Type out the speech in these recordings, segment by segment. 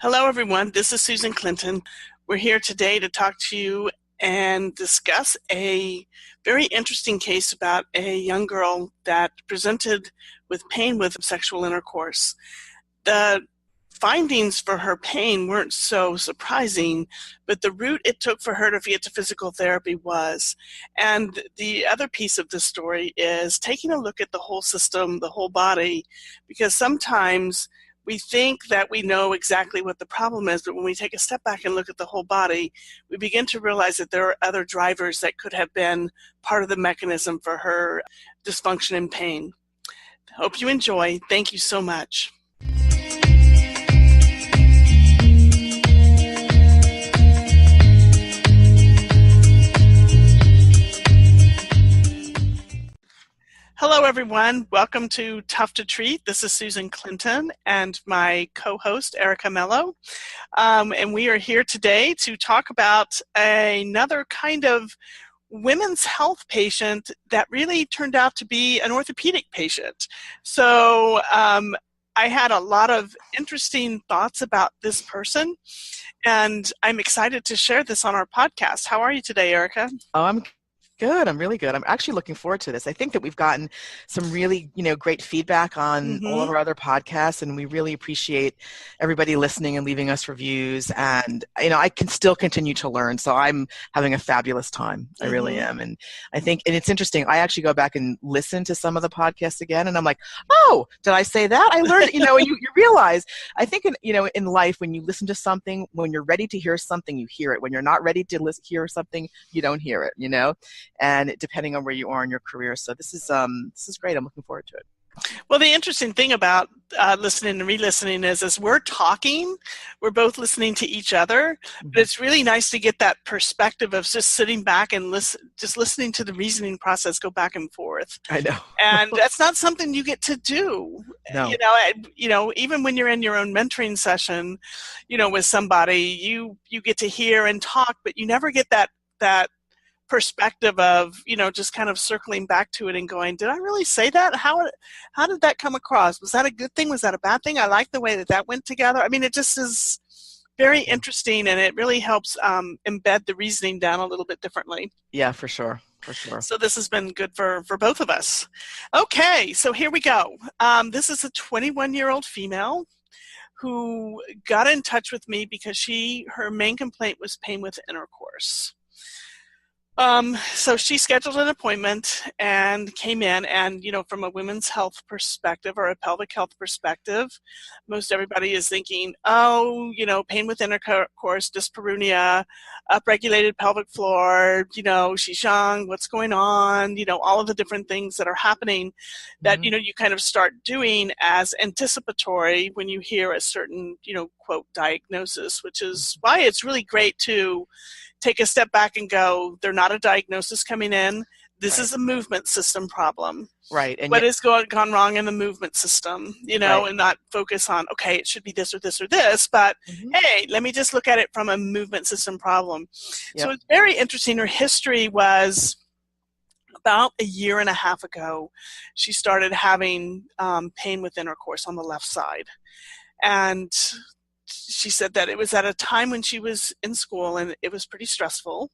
Hello, everyone. This is Susan Clinton. We're here today to talk to you and discuss a very interesting case about a young girl that presented with pain with sexual intercourse. The findings for her pain weren't so surprising, but the route it took for her to get to physical therapy was. And the other piece of this story is taking a look at the whole system, the whole body, because sometimes we think that we know exactly what the problem is, but when we take a step back and look at the whole body, we begin to realize that there are other drivers that could have been part of the mechanism for her dysfunction and pain. Hope you enjoy. Thank you so much. Hello, everyone. Welcome to Tough to Treat. This is Susan Clinton and my co-host, Erica Mello. And we are here today to talk about another kind of women's health patient that really turned out to be an orthopedic patient. So I had a lot of interesting thoughts about this person, and I'm excited to share this on our podcast. How are you today, Erica? I'm good. I'm really good. I'm actually looking forward to this. I think that we've gotten some really, great feedback on all of our other podcasts, and we really appreciate everybody listening and leaving us reviews. And, I can still continue to learn. So I'm having a fabulous time. I really am. And I think, and it's interesting, I actually go back and listen to some of the podcasts again, and I'm like, oh, did I say that? I learned, and you realize, I think, in life, when you listen to something, when you're ready to hear something, you hear it. When you're not ready to hear something, you don't hear it, and depending on where you are in your career. So this is great. I'm looking forward to it. Well, the interesting thing about listening and re-listening is as we're talking, we're both listening to each other, but it's really nice to get that perspective of just sitting back and just listening to the reasoning process go back and forth. I know. And that's not something you get to do. No. Even when you're in your own mentoring session, with somebody, you get to hear and talk, but you never get that perspective of, just kind of circling back to it and going, did I really say that? How did that come across? Was that a good thing? Was that a bad thing? I like the way that went together. I mean, it just is very interesting, and it really helps embed the reasoning down a little bit differently. Yeah, for sure. For sure. So this has been good for both of us. Okay, so here we go. This is a 21-year-old female who got in touch with me because her main complaint was pain with intercourse. So she scheduled an appointment and came in, and, from a women's health perspective or a pelvic health perspective, most everybody is thinking, pain with intercourse, dyspareunia, upregulated pelvic floor, she's young, what's going on, all of the different things that are happening that, you kind of start doing as anticipatory when you hear a certain, quote, diagnosis, which is why it's really great to take a step back and go, they're not a diagnosis coming in. This is a movement system problem. Right. And what has gone wrong in the movement system, and not focus on, okay, it should be this or this or this, but hey, let me just look at it from a movement system problem. Yep. So it's very interesting. Her history was about a year and a half ago, she started having pain with intercourse on the left side. And she said that it was at a time when she was in school and it was pretty stressful.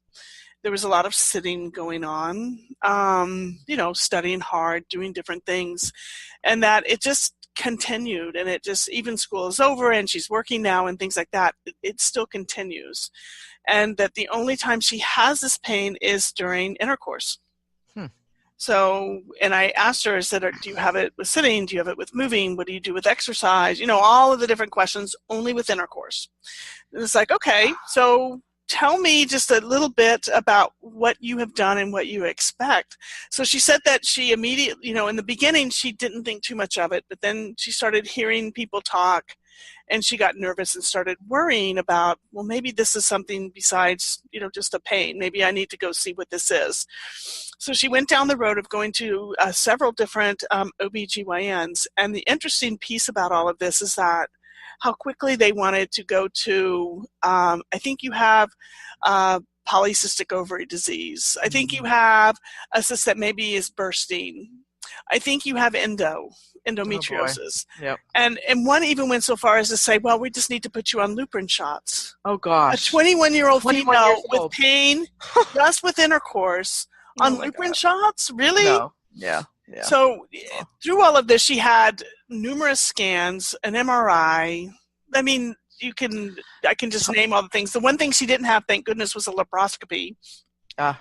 There was a lot of sitting going on, studying hard, doing different things, and that it just continued, and it just, even school is over and she's working now and things like that, it still continues. And that the only time she has this pain is during intercourse. So, and I asked her, I said, do you have it with sitting? Do you have it with moving? What do you do with exercise? All of the different questions, only with intercourse. And it's like, okay, so tell me just a little bit about what you have done and what you expect. So she said that she immediately, in the beginning, she didn't think too much of it, but then she started hearing people talk, and she got nervous and started worrying about, well, maybe this is something besides, just a pain. Maybe I need to go see what this is. So she went down the road of going to several different OBGYNs. And the interesting piece about all of this is that how quickly they wanted to go to, I think you have polycystic ovary disease. I think you have a cyst that maybe is bursting. I think you have endometriosis. Oh boy. Yep. And one even went so far as to say, well, we just need to put you on Lupron shots. Oh gosh. A 21-year-old 21 female years with old. pain, just with intercourse, on Lupron shots? Really? No. Yeah. Yeah. So through all of this, she had numerous scans, an MRI. I mean, I can just name all the things. The one thing she didn't have, thank goodness, was a laparoscopy,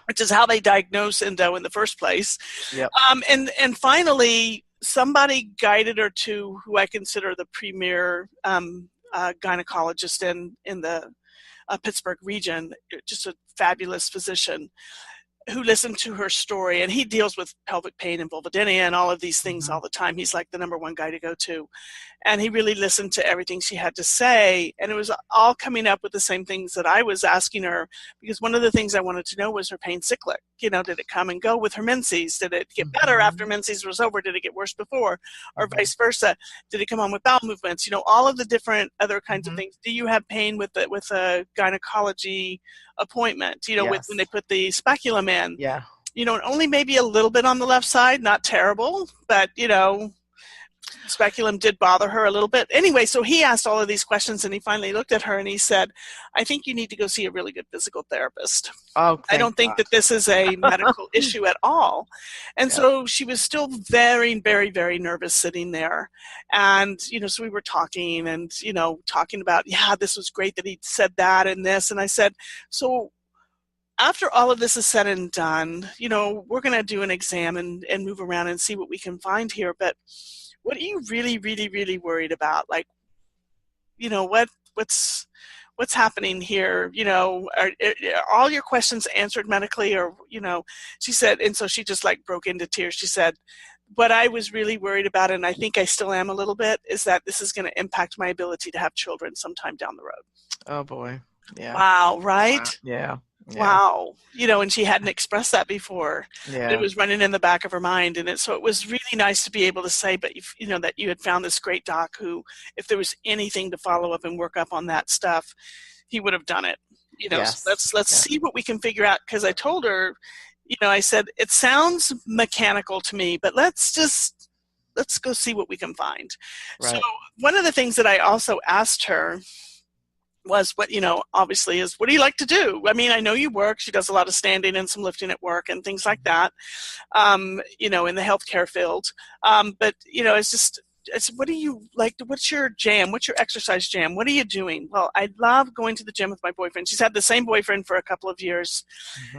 which is how they diagnose endo in the first place. Yep. And finally, somebody guided her to who I consider the premier gynecologist in the Pittsburgh region, just a fabulous physician who listened to her story, and he deals with pelvic pain and vulvodynia and all of these things all the time. He's like the number one guy to go to. And he really listened to everything she had to say, and it was all coming up with the same things that I was asking her, because one of the things I wanted to know was her pain cyclic. You know, did it come and go with her menses? Did it get better after menses was over? Did it get worse before? Or vice versa? Did it come on with bowel movements? You know, all of the different other kinds of things. Do you have pain with a gynecology appointment? You know, when they put the speculum in? Yeah. You know, only maybe a little bit on the left side, not terrible, but, you know, speculum did bother her a little bit. Anyway, so he asked all of these questions, and he finally looked at her and he said, I think you need to go see a really good physical therapist. Oh, I don't think that this is a medical issue at all. And so she was still very, very, very nervous sitting there. And, you know, so we were talking and, you know, talking about, yeah, this was great that he said that and this. And I said, so after all of this is said and done, you know, we're going to do an exam and move around and see what we can find here. But what are you really, really, really worried about? Like, you know, what's happening here? You know, are all your questions answered medically? Or, you know, she said, and so she just like broke into tears. She said, what I was really worried about, and I think I still am a little bit, is that this is going to impact my ability to have children sometime down the road. Oh boy. Yeah. Wow. Right? Wow. Yeah. Yeah. Wow. You know, and she hadn't expressed that before. Yeah. It was running in the back of her mind. And so it was really nice to be able to say, but you know, that you had found this great doc who, if there was anything to follow up and work up on that stuff, he would have done it. You know, so let's see what we can figure out. Because I told her, you know, I said, it sounds mechanical to me, but let's go see what we can find. Right. So one of the things that I also asked her was, what, you know, obviously is, what do you like to do? I mean, I know you work. She does a lot of standing and some lifting at work and things like that, you know, in the healthcare field. But, you know, it's what do you like? What's your jam? What's your exercise jam? What are you doing? Well, I love going to the gym with my boyfriend. She's had the same boyfriend for a couple of years.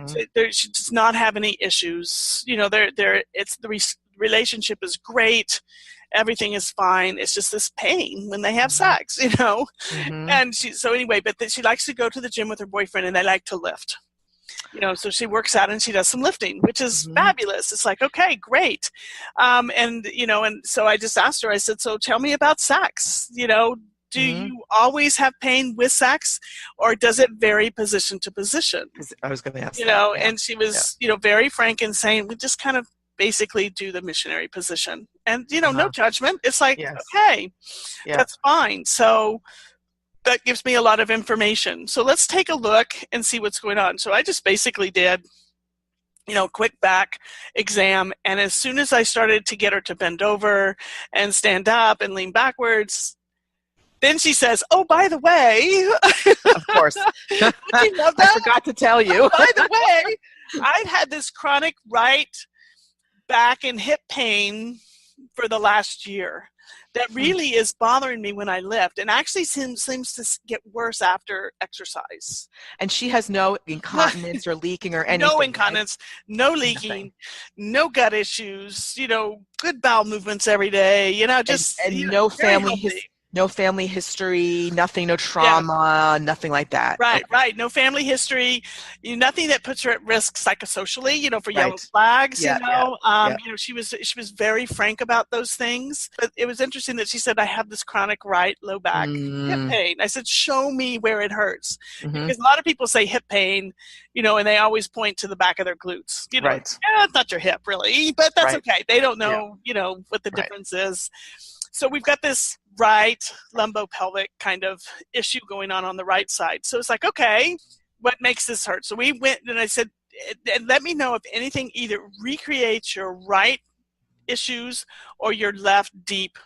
So she does not have any issues. You know, it's the relationship is great. Everything is fine. It's just this pain when they have sex, you know? And so anyway, but she likes to go to the gym with her boyfriend, and they like to lift. You know, so she works out and she does some lifting, which is fabulous. It's like, okay, great. And, you know, and so I just asked her, I said, so tell me about sex. You know, do you always have pain with sex, or does it vary position to position? I was going to ask you know, and she was, you know, very frank in saying, we just kind of basically do the missionary position, and, you know, no judgment. It's like, okay, that's fine. So that gives me a lot of information. So let's take a look and see what's going on. So I just basically did, you know, quick back exam. And as soon as I started to get her to bend over and stand up and lean backwards, then she says, oh, by the way. Of course. Don't you love that? I forgot to tell you. By the way, I've had this chronic right back and hip pain for the last year that really is bothering me when I lift, and actually seems to get worse after exercise. And she has no incontinence or leaking or anything. No incontinence, right? No leaking, no gut issues, you know, good bowel movements every day, you know, just and you no know, no family history, nothing, no trauma, nothing like that. Right, right. No family history, nothing that puts her at risk psychosocially, you know, for yellow flags, you know. You know, she was very frank about those things. But it was interesting that she said, I have this chronic right low back hip pain. I said, show me where it hurts. Because a lot of people say hip pain, you know, and they always point to the back of their glutes. You know, it's not your hip really, but that's okay. They don't know, you know, what the difference is. So we've got this right lumbopelvic kind of issue going on the right side. So it's like, okay, what makes this hurt? So we went and I said, and let me know if anything either recreates your right issues or your left deep,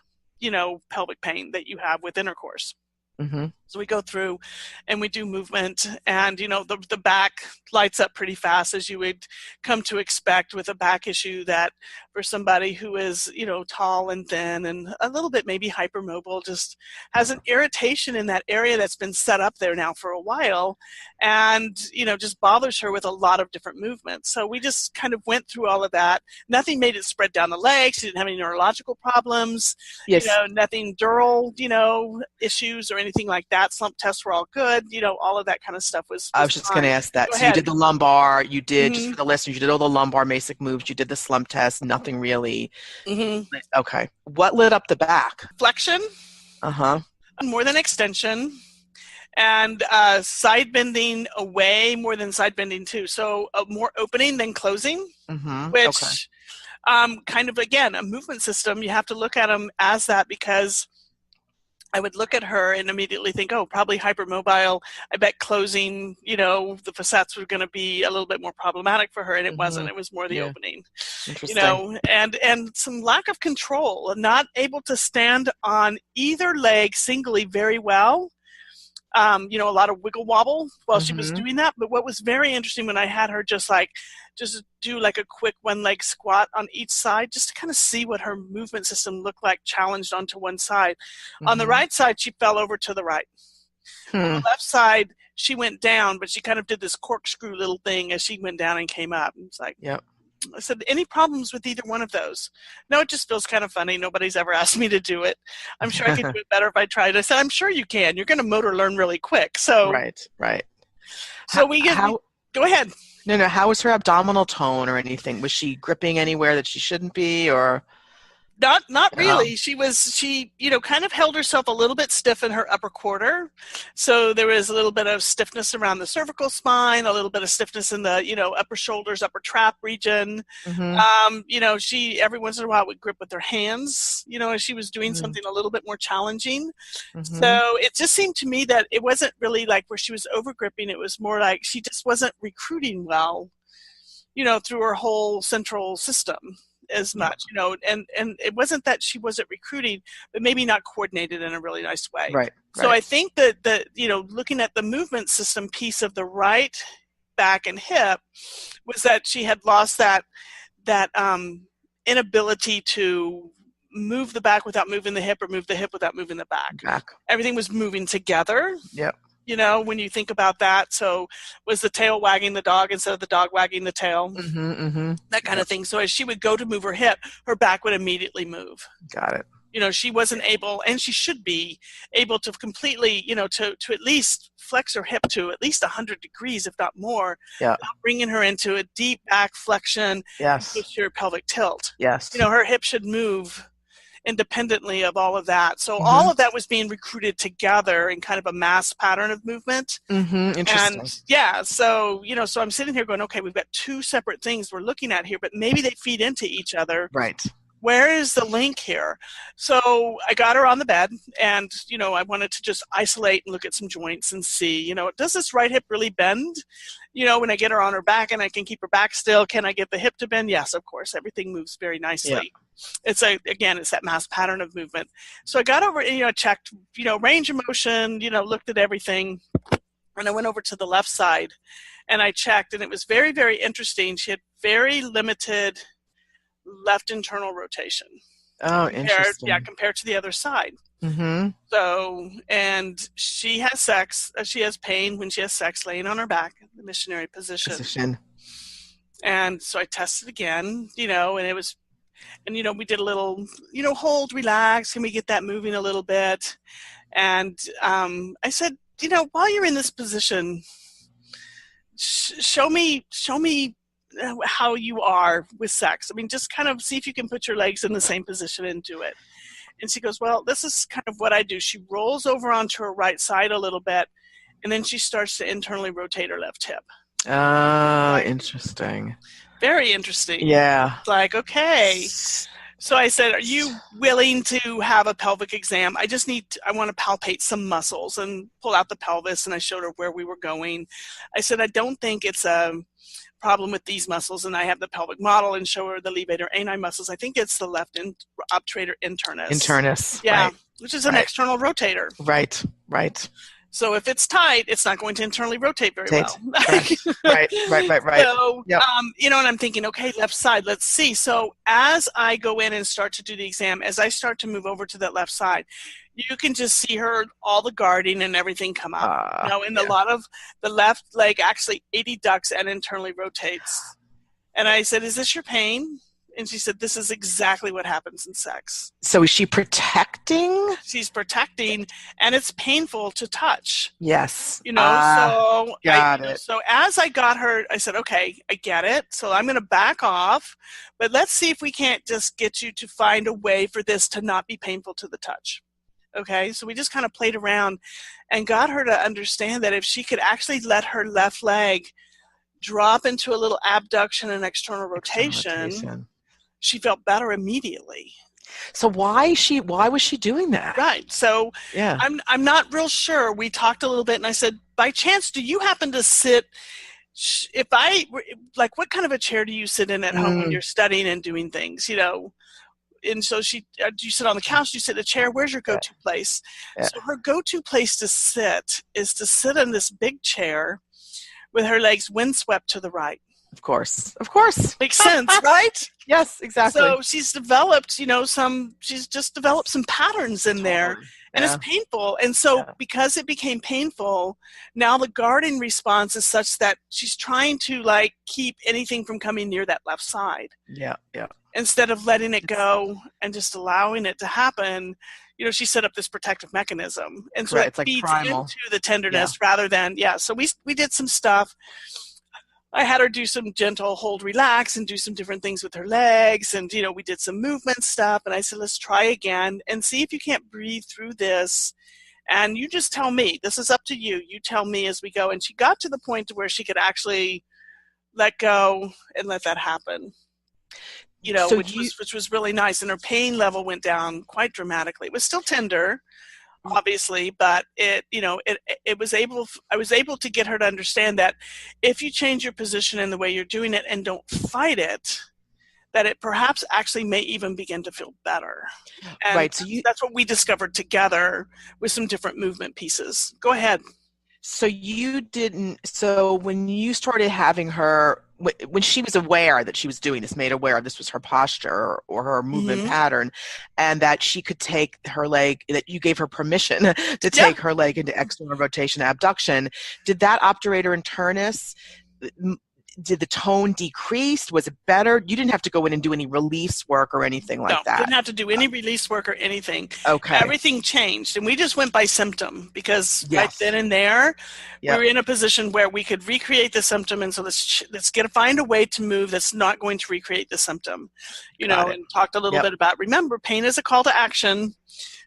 pelvic pain that you have with intercourse. Mm-hmm. So we go through and we do movement, and the back lights up pretty fast, as you would come to expect with a back issue, that for somebody who is tall and thin and a little bit maybe hypermobile, just has an irritation in that area that's been set up there now for a while, and just bothers her with a lot of different movements. So we just kind of went through all of that. Nothing made it spread down the legs. She didn't have any neurological problems. Yes. Nothing dural issues or anything like that. Slump tests were all good. All of that kind of stuff was I was just going to ask that. Go so ahead. You did the lumbar, you did, just for the listeners, you did all the lumbar basic moves, you did the slump test, nothing really. Mm-hmm. Okay. What lit up the back? Flexion. Uh-huh. More than extension. And side bending away more than side bending too. So more opening than closing, which kind of, again, a movement system, you have to look at them as that, because I would look at her and immediately think, oh, probably hypermobile. I bet closing, the facets were going to be a little bit more problematic for her, and it wasn't. It was more the opening. Interesting. And some lack of control, not able to stand on either leg singly very well. A lot of wiggle wobble while she was doing that. But what was very interesting when I had her just do like a quick one leg squat on each side, just to kind of see what her movement system looked like challenged onto one side. On the right side, she fell over to the right. On the left side, she went down, but she kind of did this corkscrew little thing as she went down and came up. It's like, I said, any problems with either one of those? No, it just feels kind of funny. Nobody's ever asked me to do it. I'm sure I could do it better if I tried. I said, I'm sure you can. You're going to motor learn really quick. So Right. So go ahead. No. How was her abdominal tone or anything? Was she gripping anywhere that she shouldn't be, or? Not really. She kind of held herself a little bit stiff in her upper quarter. So there was a little bit of stiffness around the cervical spine, a little bit of stiffness in the, upper shoulders, upper trap region. She every once in a while would grip with her hands, as she was doing something a little bit more challenging. So it just seemed to me that it wasn't really like where she was over gripping. It was more like she just wasn't recruiting well, through her whole central system as much, and it wasn't that she wasn't recruiting, but maybe not coordinated in a really nice way. Right. So I think that looking at the movement system piece of the right back and hip was that she had lost that inability to move the back without moving the hip, or move the hip without moving the back. Everything was moving together. Yep. When you think about that. So was the tail wagging the dog instead of the dog wagging the tail? That kind of thing. So as she would go to move her hip, her back would immediately move. Got it. She wasn't able, and she should be able to completely, to at least flex her hip to at least 100 degrees, if not more, bringing her into a deep back flexion, posterior pelvic tilt. Her hip should move independently of all of that. So all of that was being recruited together in kind of a mass pattern of movement. Interesting. And so I'm sitting here going, okay, we've got two separate things we're looking at here, but maybe they feed into each other. Right. Where is the link here? So I got her on the bed, and, I wanted to just isolate and look at some joints and see, does this right hip really bend? When I get her on her back and I can keep her back still, can I get the hip to bend? Yes, of course. Everything moves very nicely. It's that mass pattern of movement. So I got over, checked, range of motion, looked at everything, and I went over to the left side and I checked, and it was very, very interesting. She had very limited left internal rotation. Oh, interesting. Compared to the other side. So, and she has pain when she has sex laying on her back in the missionary position. And so I tested again, and it was, and, we did a little, hold, relax. Can we get that moving a little bit? And I said, while you're in this position, show me how you are with sex. I mean, just kind of see if you can put your legs in the same position and do it. And she goes, well, this is kind of what I do. She rolls over onto her right side a little bit, and then she starts to internally rotate her left hip. Oh, interesting. Very interesting. Yeah. It's like, okay. So I said, are you willing to have a pelvic exam? I want to palpate some muscles and pull out the pelvis. And I showed her where we were going. I said, I don't think it's problem with these muscles, and I have the pelvic model and show her the levator ani muscles. I think it's the left obturator internus. Internus, yeah, right. Which is an external rotator. Right, right. So if it's tight, it's not going to internally rotate very well. Right. So, and I'm thinking, okay, left side, let's see. So as I go in and start to do the exam, as I start to move over to that left side, you can just see all the guarding and everything come up. And a lot of the left leg actually adducts and internally rotates. And I said, is this your pain? And she said, this is exactly what happens in sex. So is she protecting? She's protecting, and it's painful to touch. Yes. So got it. So as I got her, I said, okay, I get it. So I'm going to back off, but let's see if we can't just get you to find a way for this to not be painful to the touch. Okay, so we just kind of played around and got her to understand that if she could actually let her left leg drop into a little abduction and external rotation, she felt better immediately. So why was she doing that? Right. So I'm not real sure. We talked a little bit, and I said, by chance, do you happen to sit? What kind of a chair do you sit in at home when you're studying and doing things? And so do you sit on the couch? Do you sit in a chair? Where's your go-to place? Yeah. So her go-to place to sit is to sit in this big chair with her legs windswept to the right. Of course. Makes sense, right? Yes, exactly. So she's developed, she's just developed some patterns in there, and it's painful. And so because it became painful, now the guarding response is such that she's trying to keep anything from coming near that left side. Yeah. Instead of letting it go and just allowing it to happen, she set up this protective mechanism. And so it feeds into the tenderness rather than, so we did some stuff. I had her do some gentle hold, relax, and do some different things with her legs. And, we did some movement stuff. And I said, let's try again and see if you can't breathe through this. And you just tell me. This is up to you. You tell me as we go. And she got to the point to where she could actually let go and let that happen. Which was really nice. And her pain level went down quite dramatically. It was still tender, obviously, but I was able to get her to understand that if you change your position in the way you're doing it and don't fight it, that it perhaps actually may even begin to feel better. And right. So that's what we discovered together with some different movement pieces. Go ahead. So when you started having her, when she was aware that she was doing this, made aware this was her posture or her movement pattern, and that she could take her leg, that you gave her permission to take her leg into external rotation abduction, did that obturator internus, did the tone decrease? Was it better? You didn't have to go in and do any release work or anything like that. No, didn't have to do any release work or anything. Okay. Everything changed, and we just went by symptom because right then and there, we were in a position where we could recreate the symptom, and so let's find a way to move that's not going to recreate the symptom, and talked a little bit about, remember, pain is a call to action.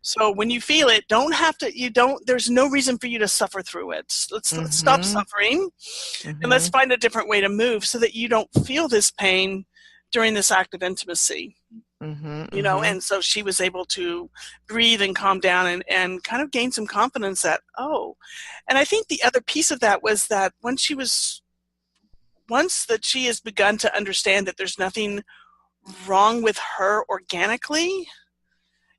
So when you feel it, there's no reason for you to suffer through it. Let's stop suffering and let's find a different way to move so that you don't feel this pain during this act of intimacy. And so she was able to breathe and calm down and kind of gain some confidence that, and I think the other piece of that was that once that she has begun to understand that there's nothing wrong with her organically,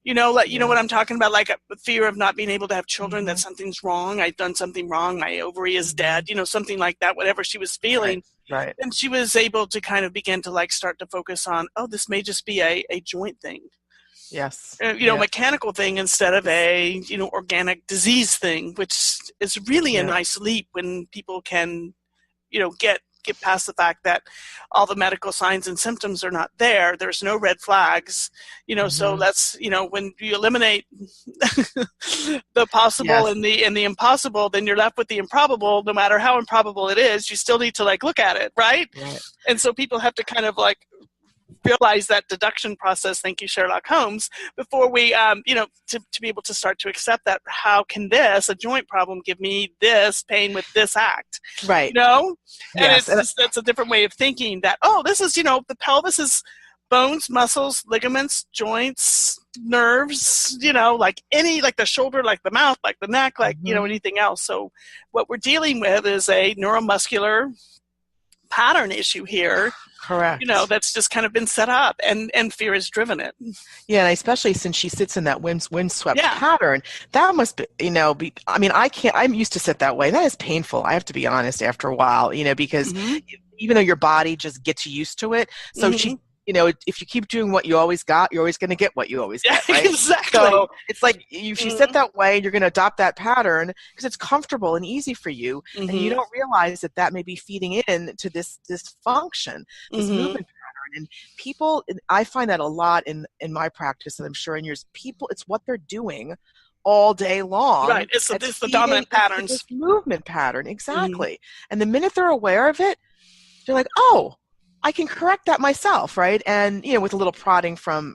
you know what I'm talking about, like a fear of not being able to have children, that something's wrong, I've done something wrong, my ovary is dead, something like that, whatever she was feeling. Right. And she was able to kind of begin to start to focus on, this may just be a joint thing. Yes. Mechanical thing instead of a, organic disease thing, which is really a nice leap when people can, get past the fact that all the medical signs and symptoms are not there. There's no red flags, so that's, when you eliminate the possible and the impossible, then you're left with the improbable. No matter how improbable it is, you still need to look at it. Right. And so people have to kind of realize that deduction process, thank you, Sherlock Holmes, before we, to be able to start to accept that, how can a joint problem, give me this pain with this act? Right. And that's a different way of thinking that, this is, the pelvis is bones, muscles, ligaments, joints, nerves, like the shoulder, like the mouth, like the neck, like, anything else. So what we're dealing with is a neuromuscular pattern issue here. Correct. That's just kind of been set up, and fear has driven it. Yeah, and especially since she sits in that windswept pattern, that must be, I mean, I'm used to sit that way. That is painful, I have to be honest, after a while, because even though your body just gets used to it, so she, if you keep doing what you always got, you're always going to get what you always get, right? Exactly. So it's like if you sit that way, you're going to adopt that pattern because it's comfortable and easy for you, and you don't realize that may be feeding in to this dysfunction, this movement pattern. And people, I find that a lot in my practice, and I'm sure in yours, people, it's what they're doing all day long. Right, it's the dominant patterns. This movement pattern, exactly. And the minute they're aware of it, they're like, oh, I can correct that myself, right? And with a little prodding from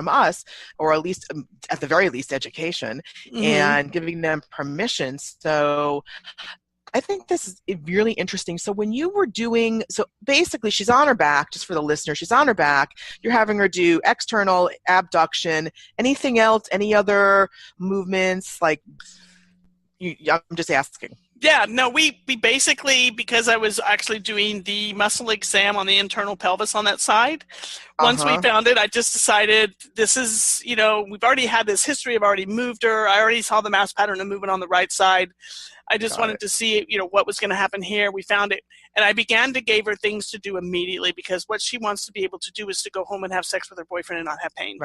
us, or at least at the very least education, and giving them permission. So I think this is really interesting. So when you were doing, so basically she's on her back, just for the listener, she's on her back. You're having her do external abduction. Anything else? Any other movements? Like, I'm just asking. Yeah, no, we basically, because I was actually doing the muscle exam on the internal pelvis on that side, once we found it, I just decided this is, we've already had this history. I've already moved her. I already saw the mass pattern of movement on the right side. I just wanted to see, what was going to happen here. We found it. And I began to give her things to do immediately, because what she wants to be able to do is to go home and have sex with her boyfriend and not have pain.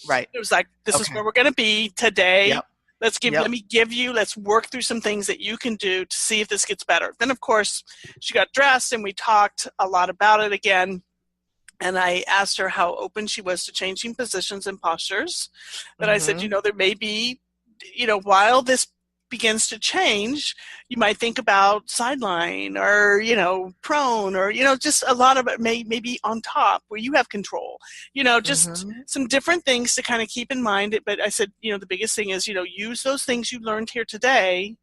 Right. It was like, this is where we're going to be today. Yep. Let's work through some things that you can do to see if this gets better. Then, of course, she got dressed and we talked a lot about it again. And I asked her how open she was to changing positions and postures. But I said, there may be, while this begins to change, you might think about sideline or, prone, or, just a lot of it maybe on top where you have control, just some different things to kind of keep in mind. But I said, the biggest thing is, use those things you learned here today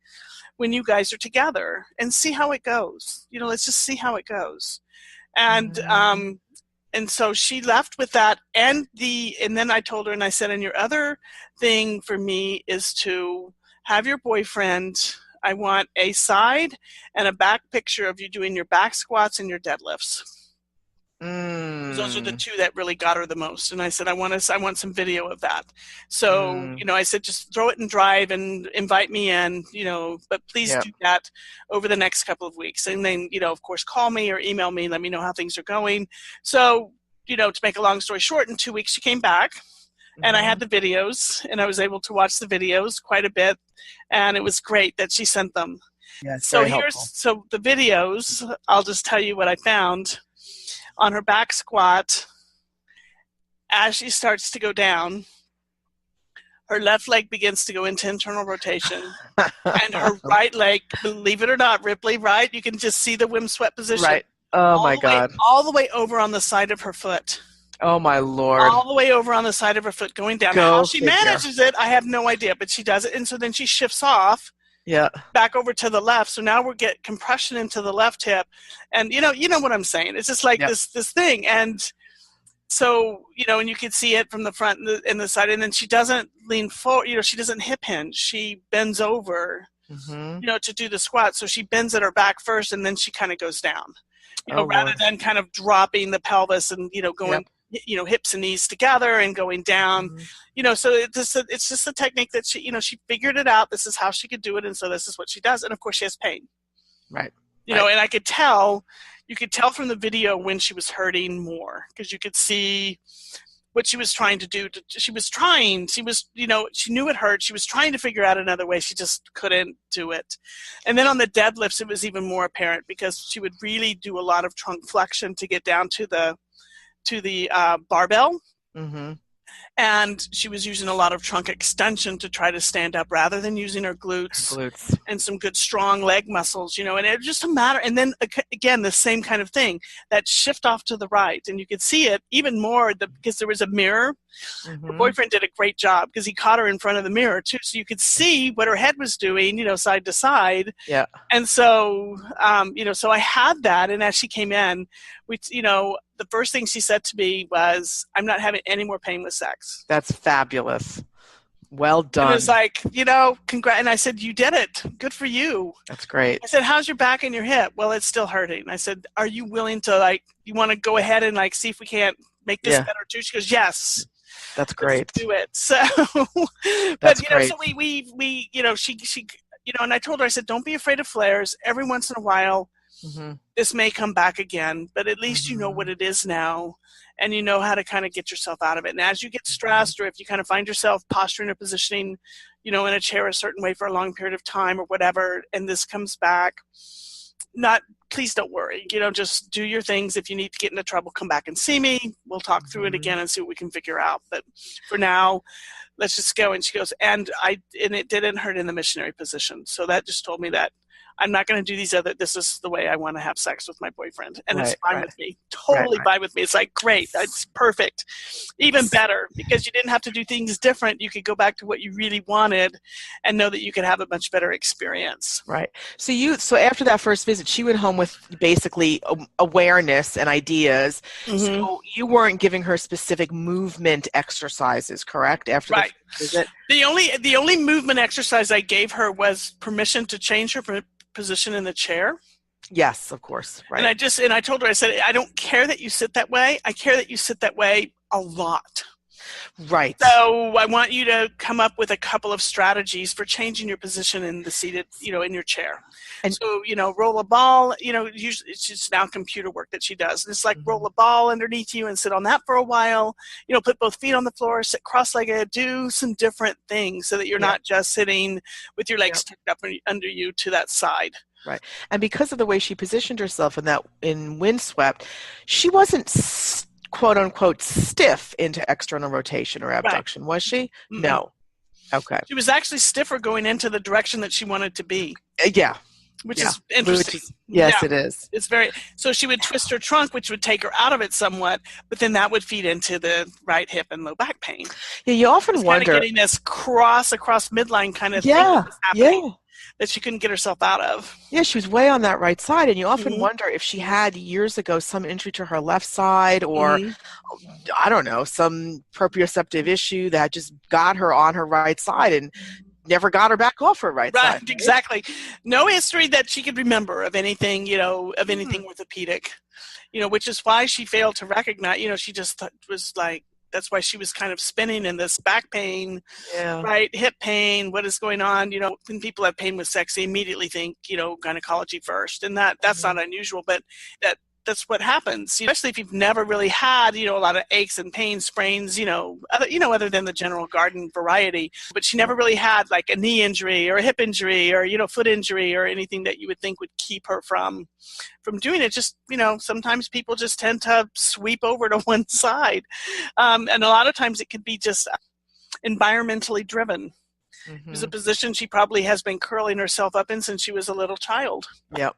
when you guys are together and see how it goes. Let's just see how it goes. And so she left with that, and then I told her, and I said, and your other thing for me is to have your boyfriend, I want a side and a back picture of you doing your back squats and your deadlifts. Those are the two that really got her the most. And I said, I want some video of that. So, I said, just throw it in Drive and invite me in, but please do that over the next couple of weeks. And then, of course, call me or email me, let me know how things are going. So, to make a long story short, in 2 weeks she came back. And I had the videos, and I was able to watch the videos quite a bit, and it was great that she sent them. Yeah, so the videos, I'll just tell you what I found. On her back squat, as she starts to go down, her left leg begins to go into internal rotation, and her right leg, believe it or not, Ripley, right? You can just see the windswept position. Right. Oh, my God. All the way over on the side of her foot. Oh, my Lord. All the way over on the side of her foot going down. How she manages it, I have no idea, but she does it. And so then she shifts off back over to the left. So now we're getting compression into the left hip. And, you know what I'm saying. It's just like this thing. And so, and you can see it from the front and the side. And then she doesn't lean forward. She doesn't hip hinge. She bends over, to do the squat. So she bends at her back first, and then she kind of goes down, rather than kind of dropping the pelvis and, going hips and knees together and going down, so it's just a technique that she figured it out. This is how she could do it. And so this is what she does. And of course she has pain, right? And I could tell, you could tell from the video when she was hurting more, because you could see what she was trying to do. She knew it hurt. She was trying to figure out another way. She just couldn't do it. And then on the deadlifts, it was even more apparent, because she would really do a lot of trunk flexion to get down to the barbell, and she was using a lot of trunk extension to try to stand up rather than using her glutes. And some good strong leg muscles, and it was just a matter. And then again, the same kind of thing, that shift off to the right, and you could see it even more because there was a mirror. Her boyfriend did a great job, because he caught her in front of the mirror too, so you could see what her head was doing, side to side. Yeah. And so, so I had that, and as she came in, the first thing she said to me was, "I'm not having any more pain with sex." That's fabulous. Well done. It was like, congrats. And I said, you did it. Good for you. That's great. I said, how's your back and your hip? Well, it's still hurting. I said, are you willing to, you want to go ahead and, see if we can't make this better too? She goes, yes. That's great. Let's do it. So, That's great. So we she and I told her, I said, don't be afraid of flares. Every once in a while, this may come back again, but at least you know what it is now, and you know how to kind of get yourself out of it. And as you get stressed, or if you kind of find yourself posturing or positioning, in a chair a certain way for a long period of time or whatever, and this comes back, please don't worry. Just do your things. If you need to get into trouble, come back and see me. We'll talk through it again and see what we can figure out. But for now, let's just go. And she goes, and it didn't hurt in the missionary position. So that just told me that I'm not going to do this is the way I want to have sex with my boyfriend. And it's fine with me. Totally fine with me. It's like, great. That's perfect. Even better, because you didn't have to do things different. You could go back to what you really wanted and know that you could have a much better experience. Right. So after that first visit, she went home with basically awareness and ideas. So you weren't giving her specific movement exercises, correct? After the visit? The only movement exercise I gave her was permission to change her position in the chair. Yes, of course. Right. And I told her, I said, I don't care that you sit that way. I care that you sit that way a lot. Right. So I want you to come up with a couple of strategies for changing your position in the seated, in your chair. And so, roll a ball, usually it's just now computer work that she does. And it's like roll a ball underneath you and sit on that for a while, put both feet on the floor, sit cross-legged, do some different things so that you're not just sitting with your legs tucked up under you to that side. Right. And because of the way she positioned herself in windswept, she wasn't quote unquote stiff into external rotation or abduction, was she? Mm-hmm. No. Okay. She was actually stiffer going into the direction that she wanted to be. Yeah. Which is interesting. Yes, it is. It's so she would twist her trunk, which would take her out of it somewhat, but then that would feed into the right hip and low back pain. Yeah, you often wonder. Kind of getting this across midline kind of thing that was happening. That she couldn't get herself out of. Yeah, she was way on that right side, and you often wonder if she had years ago some injury to her left side or, I don't know, some proprioceptive issue that just got her on her right side and never got her back off her right side. Right, exactly. No history that she could remember of anything, anything orthopedic, which is why she failed to recognize, she just was like, that's why she was kind of spinning in this back pain, right? Hip pain, what is going on? When people have pain with sex, they immediately think, gynecology first. And that's not unusual, but that's what happens, especially if you've never really had, a lot of aches and pains, sprains, other than the general garden variety. But she never really had like a knee injury or a hip injury or, foot injury or anything that you would think would keep her from doing it. Just, sometimes people just tend to sweep over to one side. And a lot of times it could be just environmentally driven. It's a position she probably has been curling herself up in since she was a little child. Yep.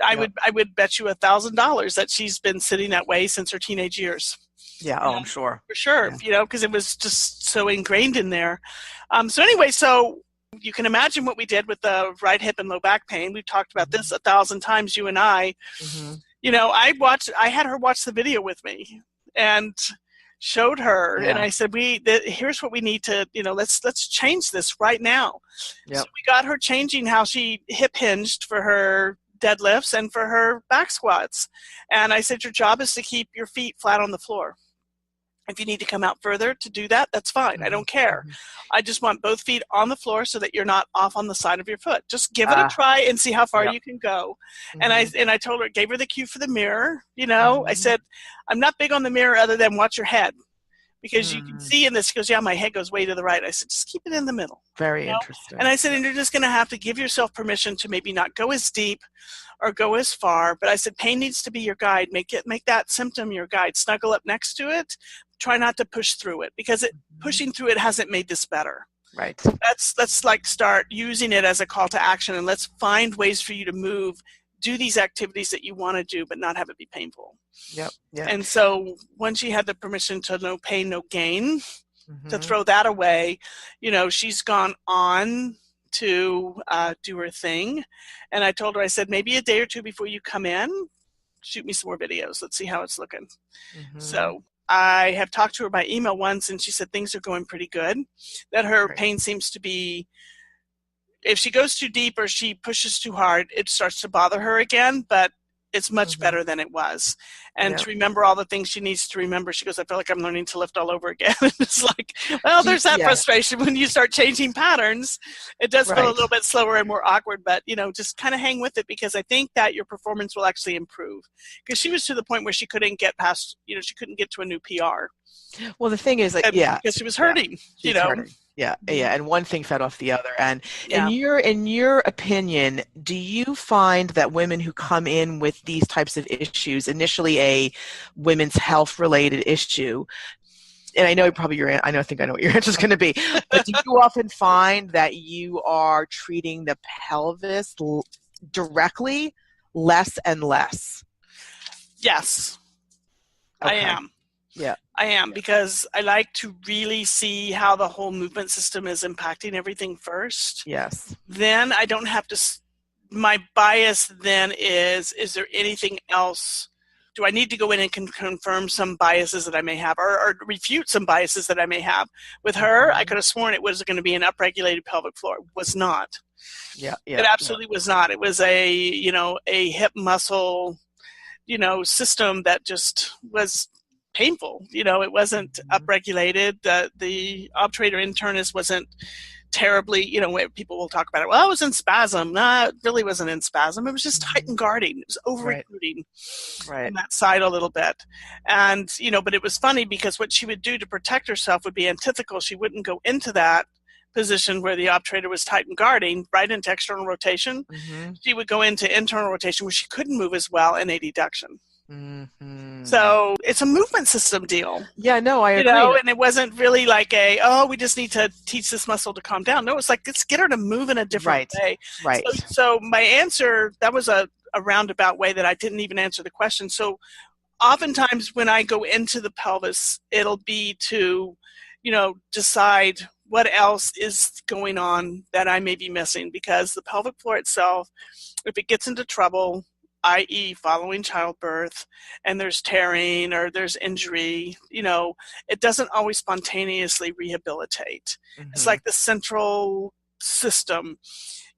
I would bet you $1,000 that she's been sitting that way since her teenage years. Yeah, I'm sure. For sure, because it was just so ingrained in there. So anyway, so you can imagine what we did with the right hip and low back pain. We've talked about this 1,000 times, you and I. I had her watch the video with me and showed her, and I said, here's what we need to, let's change this right now. Yep. So we got her changing how she hip hinged for her deadlifts and for her back squats. And I said, your job is to keep your feet flat on the floor. If you need to come out further to do that, that's fine. I don't care. I just want both feet on the floor so that you're not off on the side of your foot. Just give it a try and see how far you can go. And I told her, gave her the cue for the mirror. I said, I'm not big on the mirror other than watch your head. Because you can see in this, she goes, yeah, my head goes way to the right. I said, just keep it in the middle. Very interesting. And I said, and you're just going to have to give yourself permission to maybe not go as deep or go as far. But I said, pain needs to be your guide. Make that symptom your guide. Snuggle up next to it. Try not to push through it, because pushing through it hasn't made this better. Right. Let's like start using it as a call to action, and let's find ways for you to move, do these activities that you want to do, but not have it be painful. Yep. And so once she had the permission to no pain, no gain, to throw that away, she's gone on to do her thing. And I told her, I said, maybe a day or two before you come in, shoot me some more videos. Let's see how it's looking. So I have talked to her by email once, and she said things are going pretty good, that her pain seems to be, if she goes too deep or she pushes too hard, it starts to bother her again, but it's much better than it was. And to remember all the things she needs to remember, she goes, I feel like I'm learning to lift all over again. It's like, well, there's that frustration when you start changing patterns. It does feel a little bit slower and more awkward, but, you know, just kind of hang with it, because I think that your performance will actually improve. Because she was to the point where she couldn't get past, you know, she couldn't get to a new PR. Well, the thing is, like, because she was hurting, you know. Hurting. Yeah, and one thing fed off the other. And in your opinion, do you find that women who come in with these types of issues, initially a women's health related issue, and I know probably I know what your answer is going to be, but do you often find that you are treating the pelvis directly less and less? Yes, I am. Yeah. I am, because I like to really see how the whole movement system is impacting everything first. Yes. Then I don't have to, my bias then is there anything else? Do I need to go in and confirm some biases that I may have, or refute some biases that I may have? With her, I could have sworn it was going to be an upregulated pelvic floor. It was not. It absolutely was not. It was a hip muscle, system that just was painful. It wasn't upregulated. The obturator internus wasn't terribly, where people will talk about it. Well, it was in spasm. No, it really wasn't in spasm. It was just tight and guarding. It was over-recruiting on that side a little bit. And, but it was funny, because what she would do to protect herself would be antithetical. She wouldn't go into that position where the obturator was tight and guarding, right into external rotation. She would go into internal rotation, where she couldn't move as well, in a deduction. So it's a movement system deal. Yeah, no, I agree. And it wasn't really like we just need to teach this muscle to calm down. No, it's like, let's get her to move in a different way. Right. So my answer, that was a roundabout way that I didn't even answer the question. So oftentimes when I go into the pelvis, it'll be to, decide what else is going on that I may be missing, because the pelvic floor itself, if it gets into trouble, i.e. following childbirth, and there's tearing or there's injury, it doesn't always spontaneously rehabilitate. It's like the central system.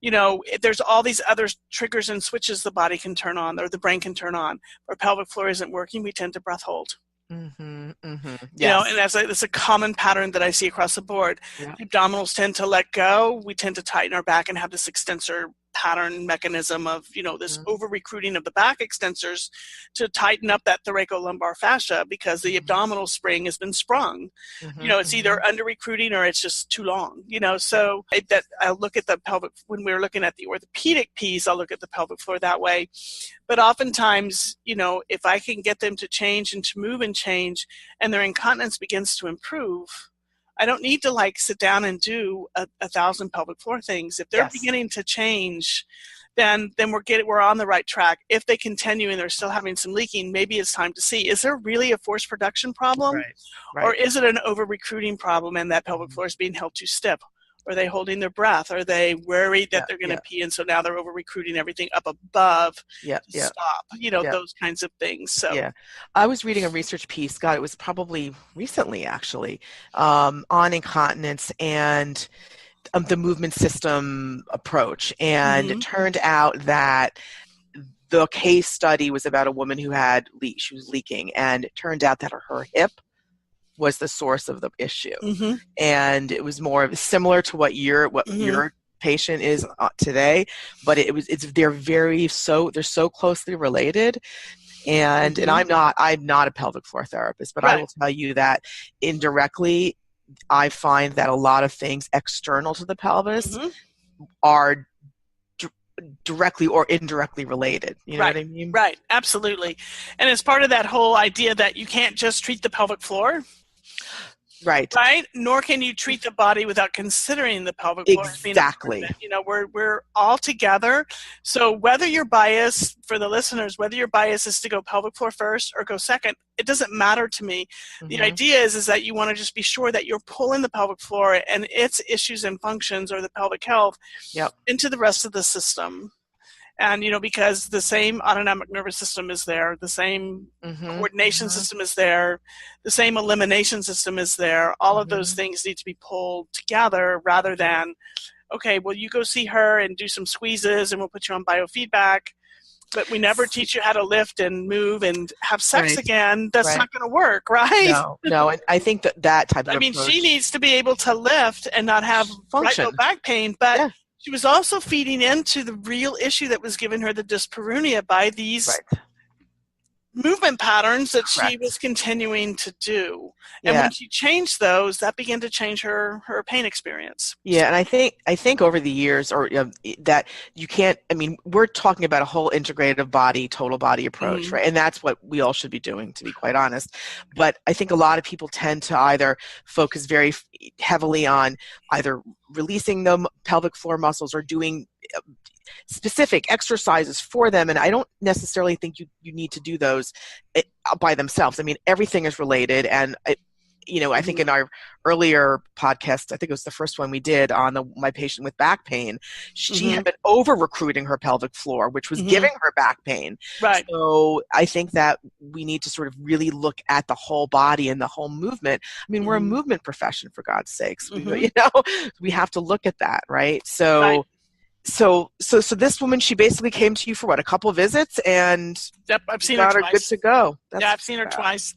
There's all these other triggers and switches the body can turn on, or the brain can turn on. If our pelvic floor isn't working, we tend to breath hold. And that's a common pattern that I see across the board. The abdominals tend to let go. We tend to tighten our back and have this extensor pattern mechanism of, this over-recruiting of the back extensors to tighten up that thoracolumbar fascia, because the abdominal spring has been sprung. It's either under-recruiting or it's just too long. So I look at the pelvic, when we're looking at the orthopedic piece, I'll look at the pelvic floor that way. But oftentimes, if I can get them to change and to move and change, and their incontinence begins to improve, I don't need to sit down and do 1,000 pelvic floor things. If they're beginning to change, then we're on the right track. If they continue and they're still having some leaking, maybe it's time to see, is there really a force production problem? Or is it an over-recruiting problem and that pelvic floor is being held too stiff? Are they holding their breath? Are they worried that they're going to pee, and so now they're over-recruiting everything up above to stop? Those kinds of things. So I was reading a research piece, Scott, it was probably recently actually, on incontinence and the movement system approach. And it turned out that the case study was about a woman who had she was leaking, and it turned out that her hip was the source of the issue. And it was more similar to what your patient is today, but they're so closely related. And I'm not a pelvic floor therapist, but I will tell you that indirectly, I find that a lot of things external to the pelvis are directly or indirectly related. You know what I mean? Right, absolutely. And it's part of that whole idea that you can't just treat the pelvic floor. Right. Nor can you treat the body without considering the pelvic floor. Exactly. We're all together. So whether your bias, for the listeners, whether your bias is to go pelvic floor first or go second, it doesn't matter to me. The idea is that you want to just be sure that you're pulling the pelvic floor and its issues and functions, or the pelvic health, into the rest of the system. And, because the same autonomic nervous system is there, the same coordination system is there, the same elimination system is there, all of those things need to be pulled together rather than, okay, well, you go see her and do some squeezes and we'll put you on biofeedback, but we never teach you how to lift and move and have sex again. That's not going to work, right? No. And I think that type of approach, she needs to be able to lift and not have right low back pain, but she was also feeding into the real issue that was giving her the dyspareunia by these movement patterns that she was continuing to do. And when she changed those, that began to change her pain experience. Yeah, and I think over the years, that you can't, we're talking about a whole integrative body, total body approach, right? And that's what we all should be doing, to be quite honest. But I think a lot of people tend to either focus very heavily on either releasing the pelvic floor muscles or doing specific exercises for them, and I don't necessarily think you need to do those by themselves. Everything is related, and I think in our earlier podcast, I think it was the first one we did on my patient with back pain, she had been over-recruiting her pelvic floor, which was giving her back pain. Right. So I think that we need to sort of really look at the whole body and the whole movement. We're a movement profession, for God's sakes. We have to look at that, right? So this woman, she basically came to you for what, a couple of visits, and I've seen her twice. Good to go. I've seen her twice.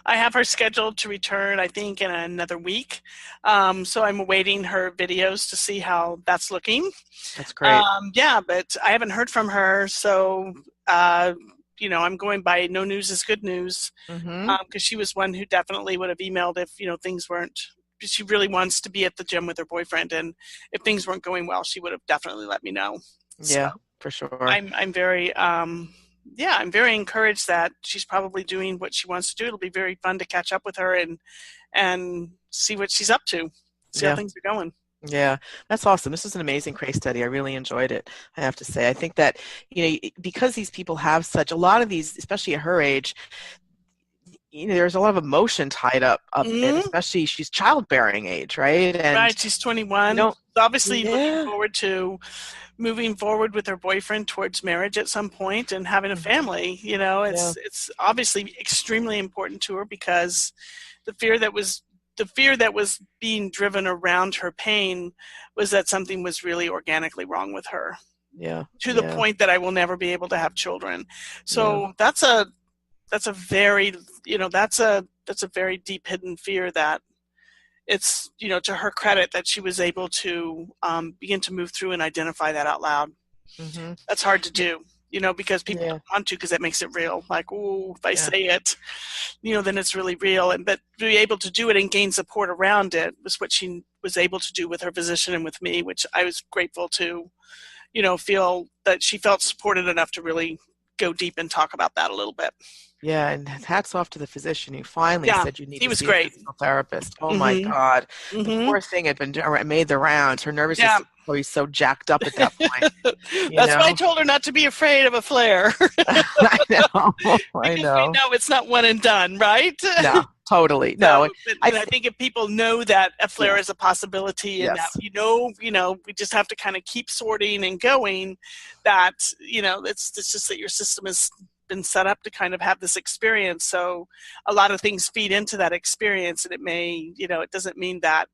I have her scheduled to return, I think, in another week. So I'm awaiting her videos to see how that's looking. That's great. But I haven't heard from her, so I'm going by no news is good news, because she was one who definitely would have emailed if things weren't. She really wants to be at the gym with her boyfriend, and if things weren't going well, she would have definitely let me know. Yeah, so for sure. I'm very I'm very encouraged that she's probably doing what she wants to do. It'll be very fun to catch up with her and see what she's up to, see how things are going. Yeah, that's awesome. This is an amazing case study. I really enjoyed it, I have to say. I think that, because these people have a lot of these, especially at her age, there's a lot of emotion tied up in it, especially she's childbearing age, right? And she's 21. Obviously looking forward to moving forward with her boyfriend towards marriage at some point and having a family. It's obviously extremely important to her, because the fear that was being driven around her pain was that something was really organically wrong with her. Yeah. To the point that I will never be able to have children. So that's a very deep hidden fear that it's, to her credit that she was able to begin to move through and identify that out loud. That's hard to do, because people don't want to, because that makes it real. Like, if I say it, then it's really real. But to be able to do it and gain support around it was what she was able to do with her physician and with me, which I was grateful to, feel that she felt supported enough to really go deep and talk about that a little bit. Yeah, and hats off to the physician who finally said you need to see a physical therapist. Oh my God. The poor thing had made the rounds. Her nervous system was always so jacked up at that point. That's why I told her not to be afraid of a flare. I know. I know. We know it's not one and done, right? No, totally. No. I think if people know that a flare is a possibility, and that we just have to kind of keep sorting and going, that it's just that your system has been set up to kind of have this experience. So a lot of things feed into that experience, and it may, it doesn't mean that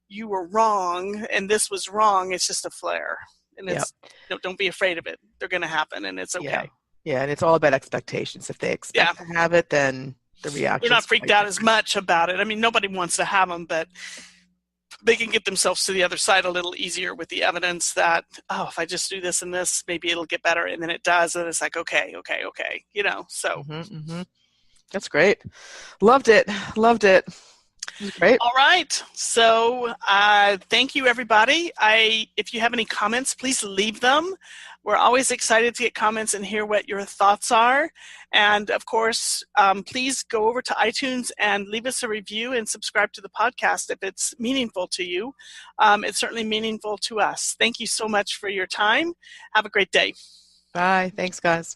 you were wrong and this was wrong. It's just a flare, and it's don't be afraid of it. They're going to happen, and it's okay. Yeah, and it's all about expectations. If they expect to have it, then the reaction. They're not freaked out as much about it. Nobody wants to have them, but they can get themselves to the other side a little easier with the evidence that, if I just do this and this, maybe it'll get better. And then it does. And it's like, okay. So. That's great. Loved it. It was great. All right. So thank you, everybody. If you have any comments, please leave them. We're always excited to get comments and hear what your thoughts are. And of course, please go over to iTunes and leave us a review and subscribe to the podcast if it's meaningful to you. It's certainly meaningful to us. Thank you so much for your time. Have a great day. Bye. Thanks, guys.